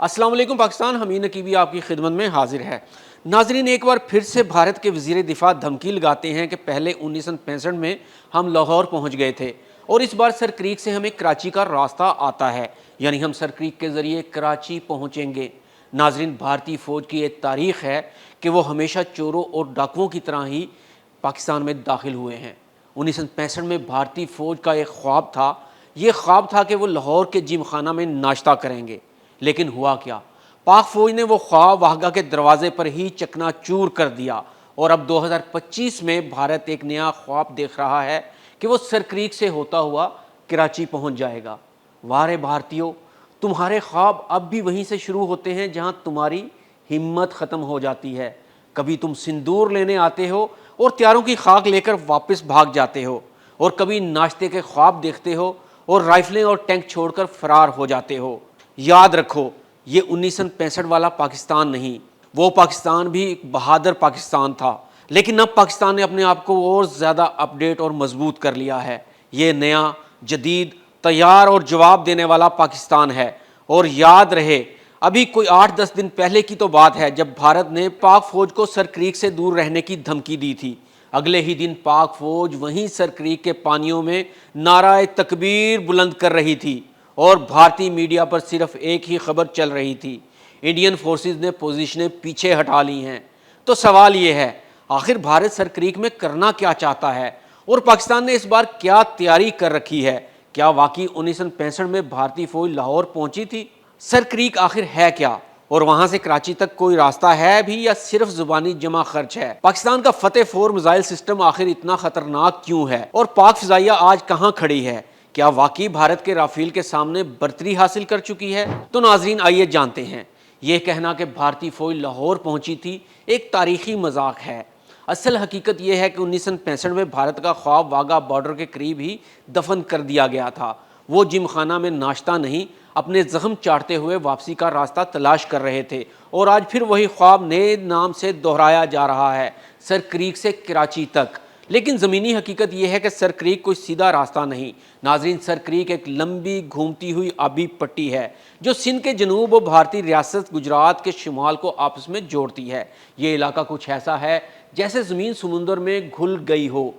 السلام علیکم پاکستان، حمید نقیبی آپ کی خدمت میں حاضر ہے۔ ناظرین، ایک بار پھر سے بھارت کے وزیر دفاع دھمکی لگاتے ہیں کہ پہلے 1965 میں ہم لاہور پہنچ گئے تھے اور اس بار سر کریک سے ہمیں کراچی کا راستہ آتا ہے، یعنی ہم سر کریک کے ذریعے کراچی پہنچیں گے۔ ناظرین، بھارتی فوج کی ایک تاریخ ہے کہ وہ ہمیشہ چوروں اور ڈاکوؤں کی طرح ہی پاکستان میں داخل ہوئے ہیں۔ 1965 میں بھارتی فوج کا ایک خواب تھا، یہ خواب تھا کہ وہ لاہور کے جم خانہ میں ناشتہ کریں گے، لیکن ہوا کیا؟ پاک فوج نے وہ خواب واہگہ کے دروازے پر ہی چکنا چور کر دیا، اور اب 2025 میں بھارت ایک نیا خواب دیکھ رہا ہے کہ وہ سر کریک سے ہوتا ہوا کراچی پہنچ جائے گا۔ وارے بھارتیوں، تمہارے خواب اب بھی وہیں سے شروع ہوتے ہیں جہاں تمہاری ہمت ختم ہو جاتی ہے۔ کبھی تم سندور لینے آتے ہو اور تیاروں کی خاک لے کر واپس بھاگ جاتے ہو، اور کبھی ناشتے کے خواب دیکھتے ہو اور رائفلیں اور ٹینک چھوڑ کر فرار ہو جاتے ہو۔ یاد رکھو، یہ 1965 والا پاکستان نہیں، وہ پاکستان بھی ایک بہادر پاکستان تھا، لیکن اب پاکستان نے اپنے آپ کو اور زیادہ اپڈیٹ اور مضبوط کر لیا ہے۔ یہ نیا، جدید، تیار اور جواب دینے والا پاکستان ہے۔ اور یاد رہے، ابھی کوئی 8-10 دن پہلے کی تو بات ہے جب بھارت نے پاک فوج کو سر کریک سے دور رہنے کی دھمکی دی تھی۔ اگلے ہی دن پاک فوج وہیں سر کریک کے پانیوں میں نعرہ تکبیر بلند کر رہی تھی، اور بھارتی میڈیا پر صرف ایک ہی خبر چل رہی تھی: انڈین فورسز نے پوزیشنیں پیچھے ہٹا لی ہیں۔ تو سوال یہ ہے، آخر بھارت سر کریک میں کرنا کیا چاہتا ہے، اور پاکستان نے اس بار کیا تیاری کر رکھی ہے؟ کیا واقعی 1965 میں بھارتی فوج لاہور پہنچی تھی؟ سر کریک آخر ہے کیا، اور وہاں سے کراچی تک کوئی راستہ ہے بھی یا صرف زبانی جمع خرچ ہے؟ پاکستان کا فتح 4 میزائل سسٹم آخر اتنا خطرناک کیوں ہے، اور پاک فضائیہ آج کہاں کھڑی ہے؟ کیا واقعی بھارت کے رافیل کے سامنے برتری حاصل کر چکی ہے؟ تو ناظرین، آئیے جانتے ہیں۔ یہ کہنا کہ بھارتی فوج لاہور پہنچی تھی ایک تاریخی مذاق ہے۔ اصل حقیقت یہ ہے کہ 1965 میں بھارت کا خواب واہگہ بارڈر کے قریب ہی دفن کر دیا گیا تھا۔ وہ جم خانہ میں ناشتہ نہیں، اپنے زخم چاٹتے ہوئے واپسی کا راستہ تلاش کر رہے تھے، اور آج پھر وہی خواب نئے نام سے دہرایا جا رہا ہے: سر کریک سے کراچی تک۔ لیکن زمینی حقیقت یہ ہے کہ سر کریک کوئی سیدھا راستہ نہیں۔ ناظرین، سر کریک ایک لمبی گھومتی ہوئی آبی پٹی ہے جو سندھ کے جنوب اور بھارتی ریاست گجرات کے شمال کو آپس میں جوڑتی ہے۔ یہ علاقہ کچھ ایسا ہے جیسے زمین سمندر میں گھل گئی ہو،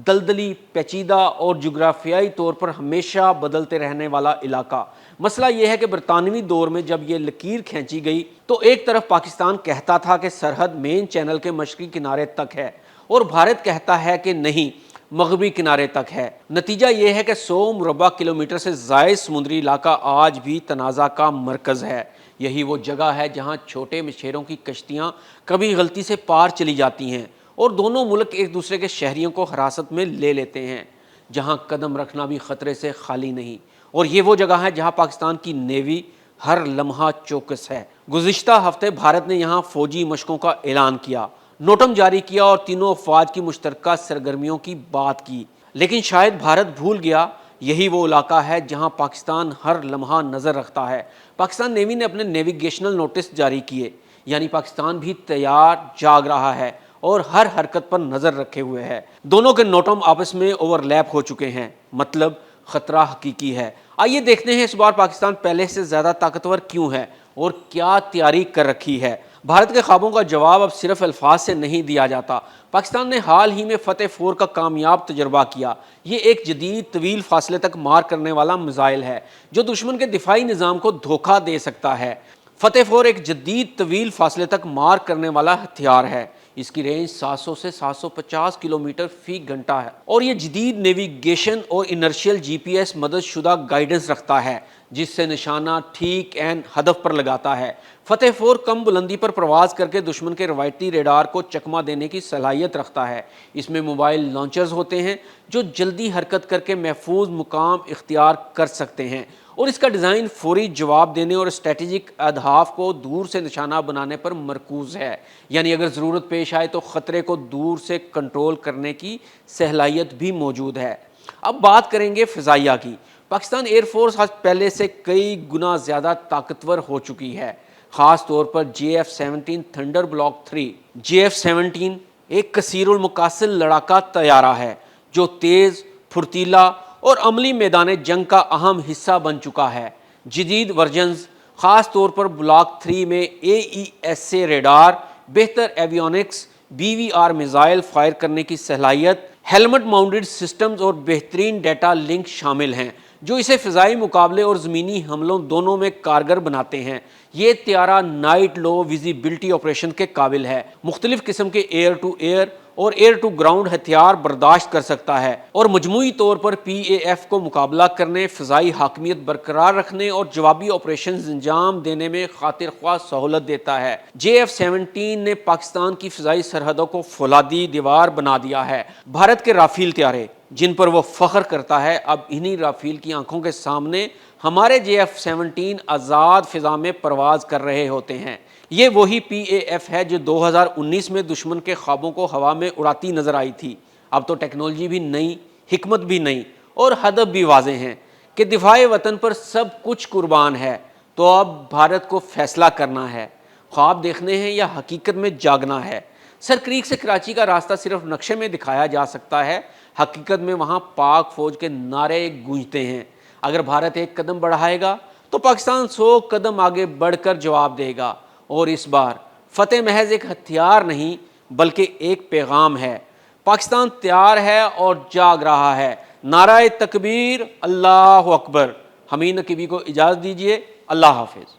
دلدلی، پیچیدہ اور جغرافیائی طور پر ہمیشہ بدلتے رہنے والا علاقہ۔ مسئلہ یہ ہے کہ برطانوی دور میں جب یہ لکیر کھینچی گئی تو ایک طرف پاکستان کہتا تھا کہ سرحد مین چینل کے مشرقی کنارے تک ہے، اور بھارت کہتا ہے کہ نہیں، مغربی کنارے تک ہے۔ نتیجہ یہ ہے کہ 100 مربع کلومیٹر سے زائد سمندری علاقہ آج بھی تنازع کا مرکز ہے۔ یہی وہ جگہ ہے جہاں چھوٹے مچھیروں کی کشتیاں کبھی غلطی سے پار چلی جاتی ہیں اور دونوں ملک ایک دوسرے کے شہریوں کو حراست میں لے لیتے ہیں، جہاں قدم رکھنا بھی خطرے سے خالی نہیں۔ اور یہ وہ جگہ ہے جہاں پاکستان کی نیوی ہر لمحہ چوکس ہے۔ گزشتہ ہفتے بھارت نے یہاں فوجی مشقوں کا اعلان کیا، نوٹم جاری کیا اور تینوں افواج کی مشترکہ سرگرمیوں کی بات کی، لیکن شاید بھارت بھول گیا یہی وہ علاقہ ہے جہاں پاکستان ہر لمحہ نظر رکھتا ہے۔ پاکستان نیوی نے اپنے نیویگیشنل نوٹس جاری کیے، یعنی پاکستان بھی تیار جاگ رہا ہے اور ہر حرکت پر نظر رکھے ہوئے ہے۔ دونوں کے نوٹم آپس میں اوور لیپ ہو چکے ہیں، مطلب خطرہ حقیقی ہے۔ آئیے دیکھتے ہیں اس بار پاکستان پہلے سے زیادہ طاقتور کیوں ہے اور کیا تیاری کر رکھی ہے۔ بھارت کے خوابوں کا جواب اب صرف الفاظ سے نہیں دیا جاتا۔ پاکستان نے حال ہی میں فتح 4 کا کامیاب تجربہ کیا۔ یہ ایک جدید طویل فاصلے تک مار کرنے والا میزائل ہے جو دشمن کے دفاعی نظام کو دھوکہ دے سکتا ہے۔ فتح 4 ایک جدید طویل فاصلے تک مار کرنے والا ہتھیار ہے۔ اس کی رینج 700 سے 750 کلومیٹر فی گھنٹہ ہے، اور یہ جدید نیویگیشن اور انرشیل جی پی ایس مدد شدہ گائیڈنس رکھتا ہے جس سے نشانہ ٹھیک عین ہدف پر لگاتا ہے۔ فتح 4 کم بلندی پر پرواز کر کے دشمن کے روایتی ریڈار کو چکمہ دینے کی صلاحیت رکھتا ہے۔ اس میں موبائل لانچرز ہوتے ہیں جو جلدی حرکت کر کے محفوظ مقام اختیار کر سکتے ہیں، اور اس کا ڈیزائن فوری جواب دینے اور اسٹریٹجک اہداف کو دور سے نشانہ بنانے پر مرکوز ہے، یعنی اگر ضرورت پیش آئے تو خطرے کو دور سے کنٹرول کرنے کی صلاحیت بھی موجود ہے۔ اب بات کریں گے فضائیہ کی۔ پاکستان ایئر فورس آج پہلے سے کئی گنا زیادہ طاقتور ہو چکی ہے، خاص طور پر JF-17 تھنڈر بلاک 3۔ JF-17 ایک کثیر المقاصد لڑاکا طیارہ ہے جو تیز، پھرتیلا اور عملی میدان جنگ کا اہم حصہ بن چکا ہے۔ جدید ورژنز خاص طور پر بلاک 3 میں AES سے ریڈار، بہتر ایویونکس، BVR میزائل فائر کرنے کی صلاحیت، ہیلمٹ ماؤنٹڈ سسٹمز اور بہترین ڈیٹا لنک شامل ہیں جو اسے فضائی مقابلے اور زمینی حملوں دونوں میں کارگر بناتے ہیں۔ یہ طیارہ نائٹ لو ویزیبلٹی آپریشن کے قابل ہے، مختلف قسم کے ایئر ٹو ایئر اور ایئر ٹو گراؤنڈ ہتھیار برداشت کر سکتا ہے اور مجموعی طور پر PAF کو مقابلہ کرنے، فضائی حاکمیت برقرار رکھنے اور جوابی آپریشنز انجام دینے میں خاطر خواہ سہولت دیتا ہے۔ JF-17 نے پاکستان کی فضائی سرحدوں کو فولادی دیوار بنا دیا ہے۔ بھارت کے رافیل طیارے جن پر وہ فخر کرتا ہے، اب انہی رافیل کی آنکھوں کے سامنے ہمارے JF-17 آزاد فضا میں پرواز کر رہے ہوتے ہیں۔ یہ وہی PAF ہے جو 2019 میں دشمن کے خوابوں کو ہوا میں اڑاتی نظر آئی تھی۔ اب تو ٹیکنالوجی بھی نئی، حکمت بھی نئی اور ہدف بھی واضح ہیں کہ دفاع وطن پر سب کچھ قربان ہے۔ تو اب بھارت کو فیصلہ کرنا ہے، خواب دیکھنے ہیں یا حقیقت میں جاگنا ہے۔ سر کریک سے کراچی کا راستہ صرف نقشے میں دکھایا جا سکتا ہے، حقیقت میں وہاں پاک فوج کے نعرے گونجتے ہیں۔ اگر بھارت ایک قدم بڑھائے گا تو پاکستان 100 قدم آگے بڑھ کر جواب دے گا، اور اس بار فتح محض ایک ہتھیار نہیں بلکہ ایک پیغام ہے۔ پاکستان تیار ہے اور جاگ رہا ہے۔ نعرہ تکبیر، اللہ اکبر۔ حمید نقیبی کو اجازت دیجیے، اللہ حافظ۔